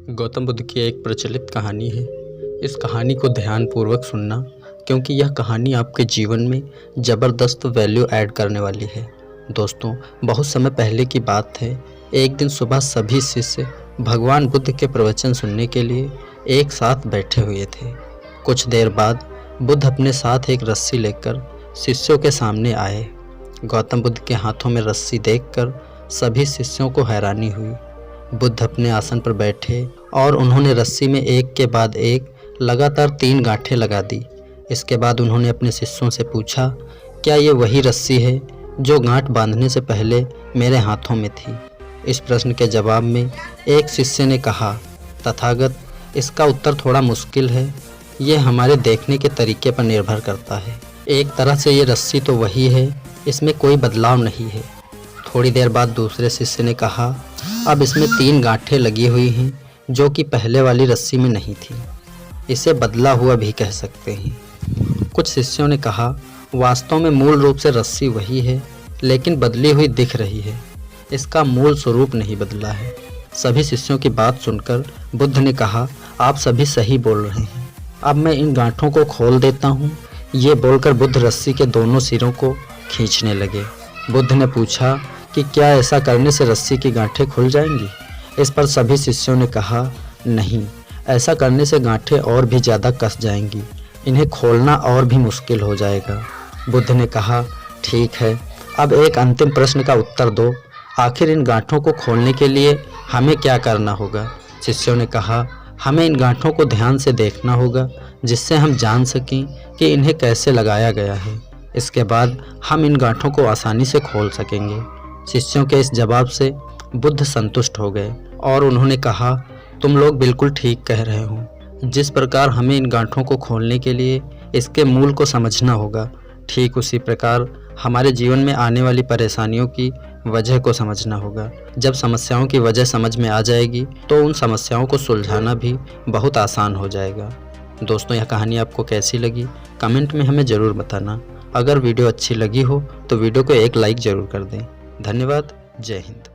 गौतम बुद्ध की एक प्रचलित कहानी है। इस कहानी को ध्यानपूर्वक सुनना, क्योंकि यह कहानी आपके जीवन में ज़बरदस्त वैल्यू ऐड करने वाली है। दोस्तों, बहुत समय पहले की बात है। एक दिन सुबह सभी शिष्य भगवान बुद्ध के प्रवचन सुनने के लिए एक साथ बैठे हुए थे। कुछ देर बाद बुद्ध अपने साथ एक रस्सी लेकर शिष्यों के सामने आए। गौतम बुद्ध के हाथों में रस्सी देखकर सभी शिष्यों को हैरानी हुई। बुद्ध अपने आसन पर बैठे और उन्होंने रस्सी में एक के बाद एक लगातार 3 गांठें लगा दी। इसके बाद उन्होंने अपने शिष्यों से पूछा, क्या ये वही रस्सी है जो गांठ बांधने से पहले मेरे हाथों में थी? इस प्रश्न के जवाब में एक शिष्य ने कहा, तथागत, इसका उत्तर थोड़ा मुश्किल है। ये हमारे देखने के तरीके पर निर्भर करता है। एक तरह से ये रस्सी तो वही है, इसमें कोई बदलाव नहीं है। थोड़ी देर बाद दूसरे शिष्य ने कहा, अब इसमें 3 गांठें लगी हुई हैं जो कि पहले वाली रस्सी में नहीं थी। इसे बदला हुआ भी कह सकते हैं। कुछ शिष्यों ने कहा, वास्तव में मूल रूप से रस्सी वही है, लेकिन बदली हुई दिख रही है। इसका मूल स्वरूप नहीं बदला है। सभी शिष्यों की बात सुनकर बुद्ध ने कहा, आप सभी सही बोल रहे हैं। अब मैं इन गांठों को खोल देता हूँ। ये बोलकर बुद्ध रस्सी के दोनों सिरों को खींचने लगे। बुद्ध ने पूछा कि क्या ऐसा करने से रस्सी की गांठें खुल जाएंगी? इस पर सभी शिष्यों ने कहा, नहीं, ऐसा करने से गांठें और भी ज़्यादा कस जाएंगी। इन्हें खोलना और भी मुश्किल हो जाएगा। बुद्ध ने कहा, ठीक है, अब एक अंतिम प्रश्न का उत्तर दो। आखिर इन गांठों को खोलने के लिए हमें क्या करना होगा? शिष्यों ने कहा, हमें इन गांठों को ध्यान से देखना होगा, जिससे हम जान सकें कि इन्हें कैसे लगाया गया है। इसके बाद हम इन गांठों को आसानी से खोल सकेंगे। शिष्यों के इस जवाब से बुद्ध संतुष्ट हो गए और उन्होंने कहा, तुम लोग बिल्कुल ठीक कह रहे हो। जिस प्रकार हमें इन गांठों को खोलने के लिए इसके मूल को समझना होगा, ठीक उसी प्रकार हमारे जीवन में आने वाली परेशानियों की वजह को समझना होगा। जब समस्याओं की वजह समझ में आ जाएगी तो उन समस्याओं को सुलझाना भी बहुत आसान हो जाएगा। दोस्तों, यह कहानी आपको कैसी लगी कमेंट में हमें ज़रूर बताना। अगर वीडियो अच्छी लगी हो तो वीडियो को एक लाइक ज़रूर कर दें। धन्यवाद। जय हिंद।